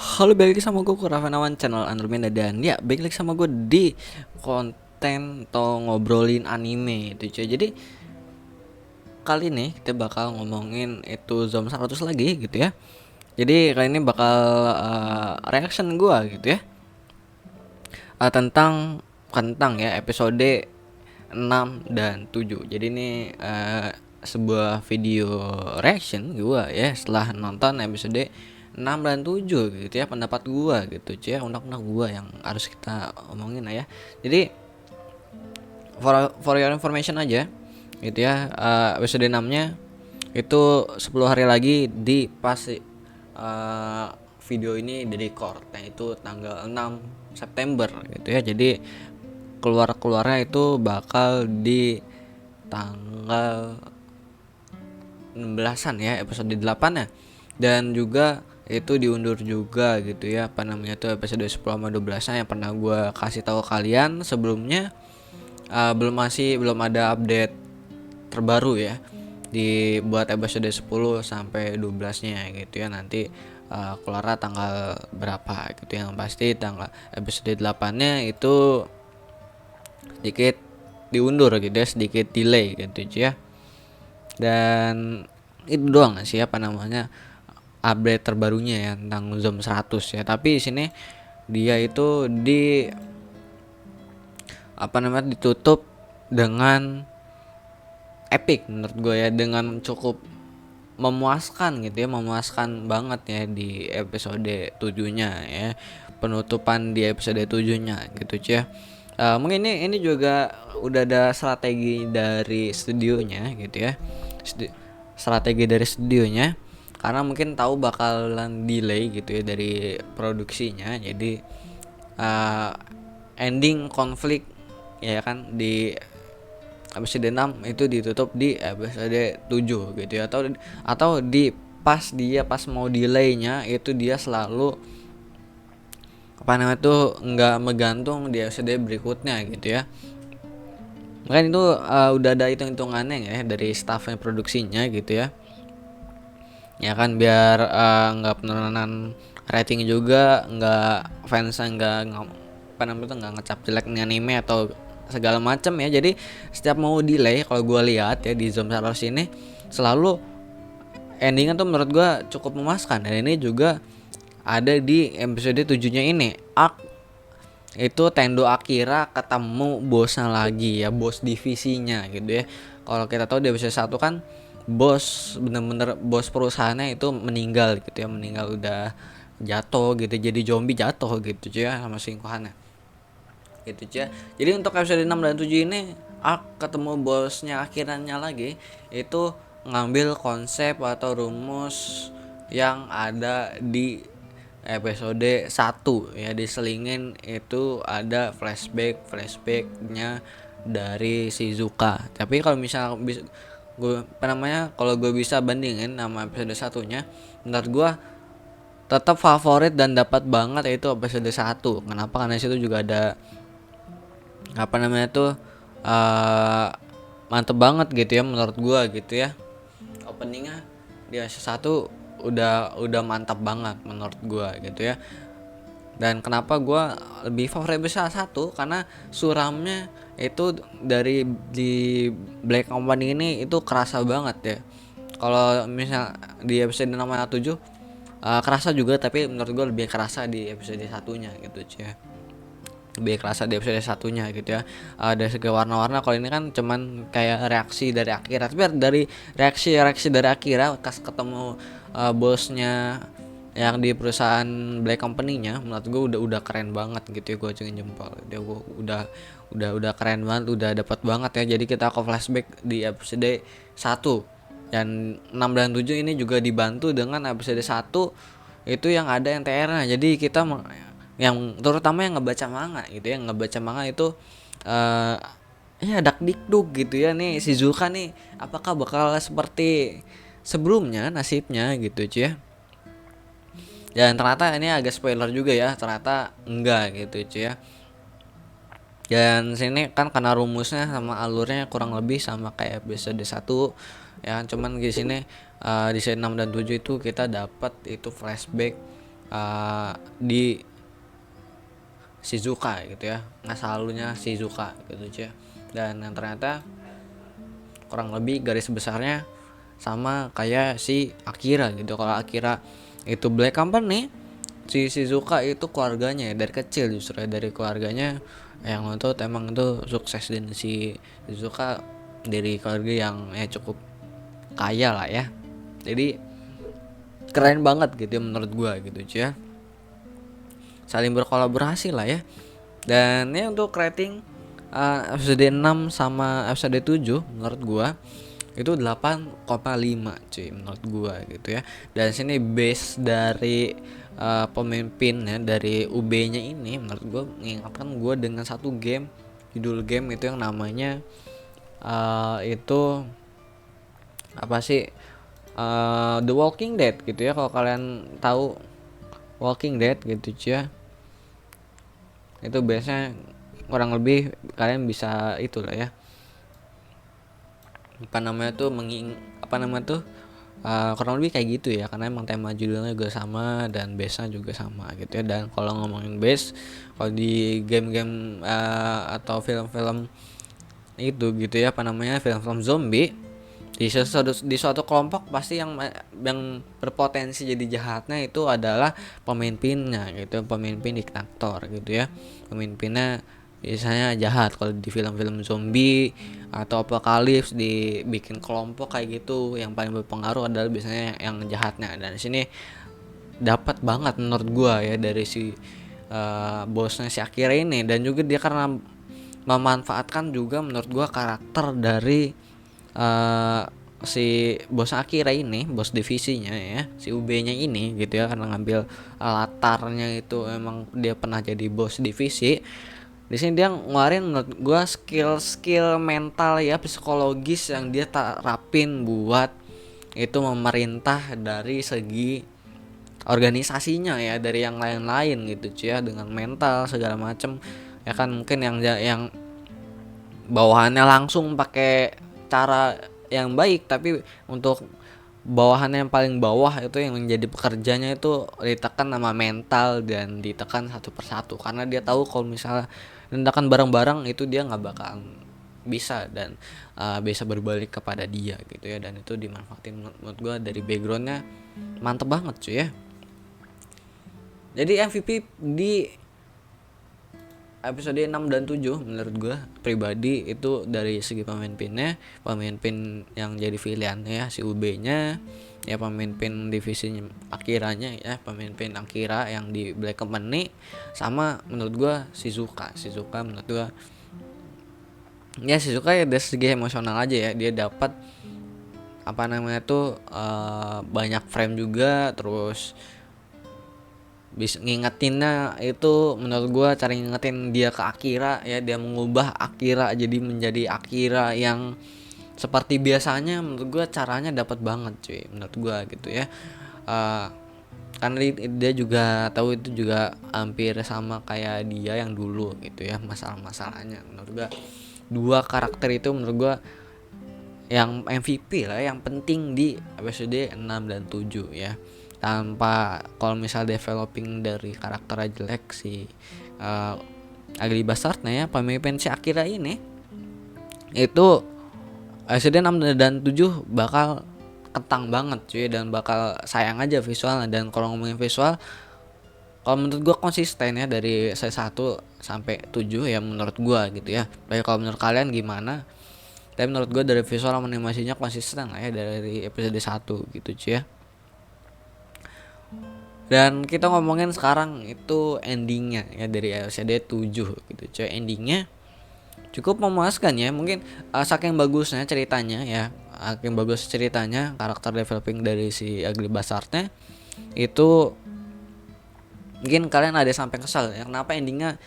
Halo, balik lagi sama gue Kurafanawan, channel Andromeda. Dan ya, balik lagi sama gue di konten atau ngobrolin anime itu cuy. Jadi kali ini kita bakal ngomongin itu Zom 100 lagi gitu ya. Jadi kali ini bakal reaction gue gitu ya, tentang ya episode 6 dan 7. Jadi ini sebuah video reaction gua ya setelah nonton episode 6 dan 7 gitu ya, pendapat gua gitu cuy ya, undang-undang gua yang harus kita omongin lah ya. Jadi for your information aja gitu ya, episode 6 nya itu 10 hari lagi di pas video ini di record, nah itu tanggal 6 September gitu ya. Jadi keluarnya itu bakal di tanggal 16-an ya, episode 8 ya. Dan juga itu diundur juga gitu ya, apa namanya tuh, episode 10 sama 12 yang pernah gue kasih tahu kalian sebelumnya. Belum ada update terbaru ya dibuat episode 10 sampai 12 nya gitu ya. Nanti keluar tanggal berapa gitu, yang pasti tanggal episode 8 nya itu sedikit diundur gitu ya, sedikit delay gitu ya. Dan itu doang sih apa namanya update terbarunya ya tentang Zom 100 ya. Tapi di sini dia itu ditutup dengan epic menurut gue ya, dengan cukup memuaskan gitu ya, memuaskan banget ya di episode 7-nya ya. Penutupan di episode 7-nya gitu ya. Mungkin ini juga udah ada strategi dari studionya gitu ya. Strategi dari studionya karena mungkin tahu bakalan delay gitu ya dari produksinya. Jadi ending konflik ya kan di episode 6 itu ditutup di episode 7 gitu ya, atau di pas mau delaynya itu dia selalu apa namanya tuh nggak menggantung di episode berikutnya gitu ya. Mungkin itu udah ada hitungannya ya dari staffnya produksinya gitu ya. Ya kan biar nggak penurunan rating juga, nggak fansnya nggak ngecap jelek nih anime atau segala macam ya. Jadi setiap mau delay, kalau gue lihat ya di Zom 100 ini selalu endingnya tuh menurut gue cukup memuaskan. Dan ini juga ada di episode 7-nya ini, itu Tendo Akira ketemu bosnya lagi ya, bos divisinya gitu ya. Kalau kita tahu di episode 1 kan bos, bener-bener bos perusahaannya itu meninggal gitu ya, meninggal udah jatuh gitu, jadi zombie jatuh gitu ya sama selingkuhannya gitu ya. Jadi untuk episode 6 dan 7 ini ketemu bosnya akhirnya lagi, itu ngambil konsep atau rumus yang ada di episode 1 ya, diselingin itu ada flashbacknya dari Shizuka. Tapi kalau misalnya kalau gue bisa bandingin sama episode satunya, menurut gue tetap favorit dan dapat banget itu episode 1. Kenapa? Karena situ juga ada apa namanya tuh mantep banget gitu ya menurut gue gitu ya. Openingnya di episode 1 udah mantap banget menurut gue gitu ya. Dan kenapa gue lebih favorit besar 1, karena suramnya itu dari di Black Company ini itu kerasa banget ya. Kalau misal di episode 6 atau 7 kerasa juga, tapi menurut gue lebih kerasa di episode satunya gitu ya. Lebih kerasa di episode satunya gitu ya. Ada segi warna-warna. Kalau ini kan cuman kayak reaksi dari Akira. Tapi dari reaksi dari Akira pas ketemu bosnya yang di perusahaan Black Company-nya, menurut gue udah keren banget gitu ya. Gue acungin jempol. Dia gue udah keren banget, udah dapat banget ya. Jadi kita ke flashback di episode 1. Dan 6 dan 7 ini juga dibantu dengan episode 1 itu yang ada NTR-nya. Jadi kita yang terutama yang ngebaca manga gitu ya, ngebaca manga itu ya dak dikduk gitu ya, nih Shizuka nih apakah bakal seperti sebelumnya nasibnya gitu ya. Dan ternyata ini agak spoiler juga ya, ternyata enggak gitu ya. Dan sini kan karena rumusnya sama alurnya kurang lebih sama kayak episode 1 ya, cuman di sini di scene 6 dan 7 itu kita dapat itu flashback di Shizuka gitu ya, masa lalunya Shizuka gitu cuy. Dan yang ternyata kurang lebih garis besarnya sama kayak si Akira gitu. Kalau Akira itu Black Company, si Shizuka itu keluarganya ya, dari kecil justru ya, dari keluarganya yang untuk emang itu sukses, dan si Shizuka dari keluarga yang ya cukup kaya lah ya. Jadi keren banget gitu ya menurut gua gitu cuy ya, saling berkolaborasi lah ya. Dan ya untuk rating episode 6 sama episode 7 menurut gua itu 8,5 cuy menurut gua gitu ya. Dan sini base dari pemimpinnya dari UB-nya ini menurut gua mengingatkan gua dengan satu game, judul game itu yang namanya itu apa sih, The Walking Dead gitu ya. Kalau kalian tahu Walking Dead gitu ya, itu biasanya kurang lebih kalian bisa itulah ya, apa namanya tuh kurang lebih kayak gitu ya, karena emang tema judulnya juga sama dan base-nya juga sama gitu ya. Dan kalau ngomongin base, kalau di game-game atau film-film itu gitu ya, apa namanya, film-film zombie, di suatu kelompok pasti yang berpotensi jadi jahatnya itu adalah pemimpinnya gitu, pemimpin diktator gitu ya. Pemimpinnya biasanya jahat kalau di film-film zombie atau apokalips, dibikin kelompok kayak gitu, yang paling berpengaruh adalah biasanya yang jahatnya. Dan di sini dapat banget menurut gua ya dari si bosnya si Akira ini. Dan juga dia karena memanfaatkan juga menurut gua karakter dari uh, si bos Akira ini, bos divisinya ya, si UB-nya ini gitu ya, karena ngambil latarnya itu emang dia pernah jadi bos divisi. Di sini dia ngeluarin menurut gua skill-skill mental ya, psikologis yang dia terapin buat itu memerintah dari segi organisasinya ya, dari yang lain-lain gitu cuy ya, dengan mental segala macem ya kan. Mungkin yang bawahannya langsung pakai cara yang baik, tapi untuk bawahannya yang paling bawah itu yang menjadi pekerjanya itu ditekan sama mental dan ditekan satu persatu, karena dia tahu kalau misalnya tindakan bareng-bareng itu dia nggak bakal bisa dan bisa berbalik kepada dia gitu ya. Dan itu dimanfaatin menurut gue dari backgroundnya mantep banget cuy ya. Jadi MVP di episode 6 dan 7 menurut gue pribadi itu dari segi pemimpinnya, pemimpin yang jadi pilihannya ya si UB-nya ya, pemimpin divisinya Akiranya ya, pemimpin Akira yang di Black Company, sama menurut gue Shizuka menurut gue ya, Shizuka ya dari segi emosional aja ya, dia dapat apa namanya tuh banyak frame juga, terus bisa ngingetinnya itu menurut gue, cara ngingetin dia ke Akira ya, dia mengubah Akira jadi menjadi Akira yang seperti biasanya. Menurut gue caranya dapat banget cuy menurut gue gitu ya. Karena dia juga tahu itu juga hampir sama kayak dia yang dulu gitu ya, masalah-masalahnya. Menurut gue dua karakter itu menurut gue yang MVP lah, yang penting di episode 6 dan 7 ya. Tanpa, kalau misal developing dari karakter jelek si Agli Bastardnya ya, pemimpin si Akira ini, itu episode 6 dan 7 bakal ketang banget cuy, dan bakal sayang aja visualnya. Dan kalau ngomongin visual, kalau menurut gua konsisten ya dari saya 1 sampai 7 ya menurut gua gitu ya. Baik, kalau menurut kalian gimana? Tapi menurut gua dari visual animasinya konsisten lah ya dari episode 1 gitu cuy ya. Dan kita ngomongin sekarang itu endingnya ya dari episode 7 gitu cuy. Endingnya cukup memuaskan ya, mungkin saking bagusnya ceritanya ya, saking bagus ceritanya, karakter developing dari si Ugly Bastardnya itu mungkin kalian ada sampai kesal ya, kenapa endingnya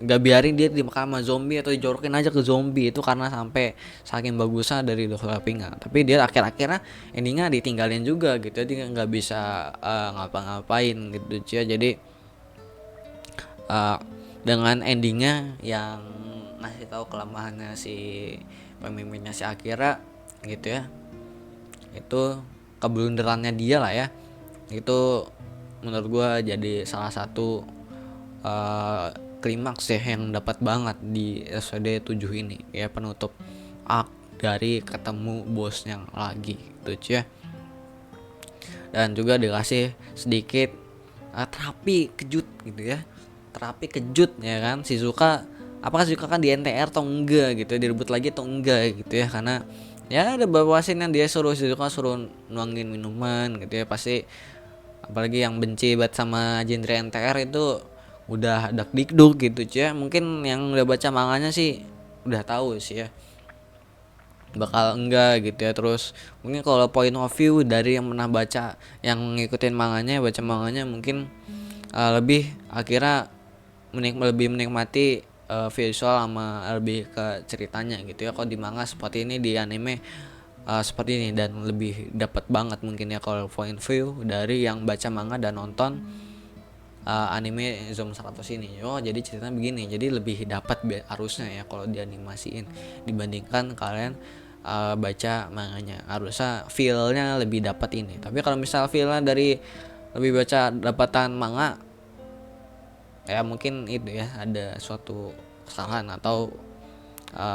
gak biarin dia dimakan sama zombie atau dijorokin aja ke zombie, itu karena sampai saking bagusnya dari developingnya. Tapi dia akhir-akhirnya endingnya ditinggalin juga gitu, dia nggak bisa ngapa-ngapain gitu ya. Jadi dengan endingnya yang ngasih tahu kelemahannya si pemimpinnya si Akira gitu ya, itu keblunderannya dia lah ya. Itu menurut gua jadi salah satu klimaks ya yang dapat banget di episode 7 ini ya, penutup arc dari ketemu bosnya lagi gitu ya. Dan juga dikasih sedikit terapi kejut gitu ya, terapi kejut ya kan. Shizuka, apakah Shizuka kan di NTR atau enggak gitu, direbut lagi atau enggak gitu ya, karena ya ada beberapa scene yang dia Shizuka suruh nuangin minuman gitu ya. Pasti apalagi yang benci banget sama genre NTR itu udah dak dikduk gitu ya. Mungkin yang udah baca manganya sih udah tahu sih ya bakal enggak gitu ya. Terus mungkin kalau point of view dari yang pernah baca, yang ngikutin manganya, baca manganya, mungkin lebih akhirnya lebih menikmati visual sama lebih ke ceritanya gitu ya. Kalau di manga seperti ini, di anime seperti ini, dan lebih dapat banget mungkin ya kalau point view dari yang baca manga dan nonton anime Zoom 100 ini. Oh, jadi ceritanya begini. Jadi lebih dapat harusnya ya kalau dianimasiin dibandingkan kalian baca manganya. Harusnya feel-nya lebih dapat ini. Tapi kalau misal feel-nya dari lebih baca dapatan manga, ya mungkin itu ya ada suatu kesalahan, atau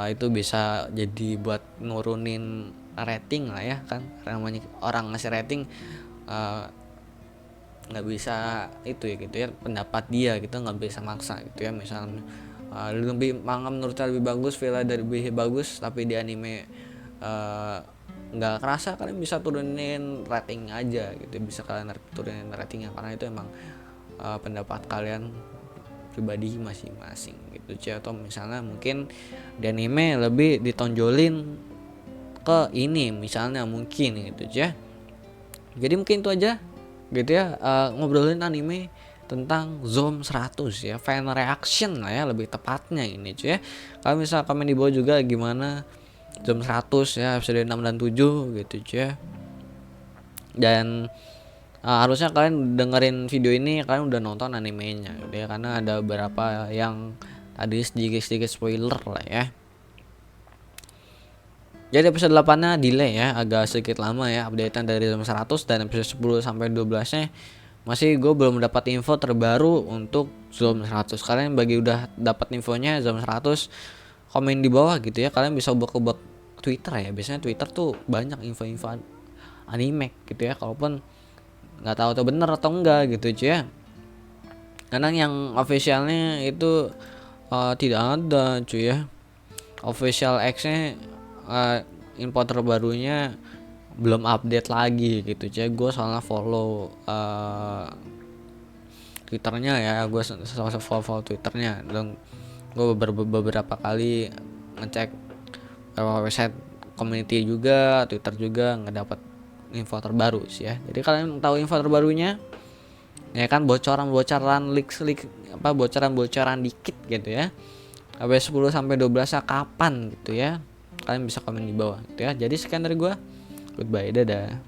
itu bisa jadi buat nurunin rating lah ya kan. Namanya orang ngasih rating nggak bisa itu ya gitu ya, pendapat dia gitu, nggak bisa maksa gitu ya. Misalnya lebih manga menurutnya lebih bagus, feel dari lebih bagus, tapi di anime nggak kerasa, kalian bisa turunin rating aja gitu, bisa kalian turunin ratingnya, karena itu emang pendapat kalian pribadi masing-masing gitu ya. Atau misalnya mungkin di anime lebih ditonjolin ke ini misalnya, mungkin gitu ya. Jadi mungkin itu aja gitu ya, ngobrolin anime tentang Zoom 100 ya, fan reaction lah ya lebih tepatnya ini cuy ya. Kalau misal komen di bawah juga gimana Zoom 100 ya episode 6 dan 7 gitu cuy ya. Dan harusnya kalian dengerin video ini kalian udah nonton animenya gitu ya, karena ada beberapa yang tadi sedikit spoiler lah ya. Jadi episode 8-nya delay ya, agak sedikit lama ya updatean dari Zoom 100, dan episode 10 sampai 12-nya masih gue belum dapat info terbaru untuk Zoom 100. Kalian bagi udah dapat infonya Zoom 100 komen di bawah gitu ya. Kalian bisa ubek-ubek Twitter ya. Biasanya Twitter tuh banyak info-info anime gitu ya. Kalaupun nggak tahu tuh bener atau enggak gitu cuy ya. Karena yang officialnya itu tidak ada cuy ya. Official X-nya info terbarunya belum update lagi gitu cuy. Gue soalnya follow Twitternya ya, gue follow Twitternya, dan gue beberapa kali ngecek website community juga, Twitter juga, nggak dapat info terbaru sih ya. Jadi kalian tahu info terbarunya ya kan, bocoran leak apa, bocoran dikit gitu ya. Sampai 10 sampai 12 kapan gitu ya. Kalian bisa komen di bawah gitu ya. Jadi sekian dari gue. Goodbye, dadah.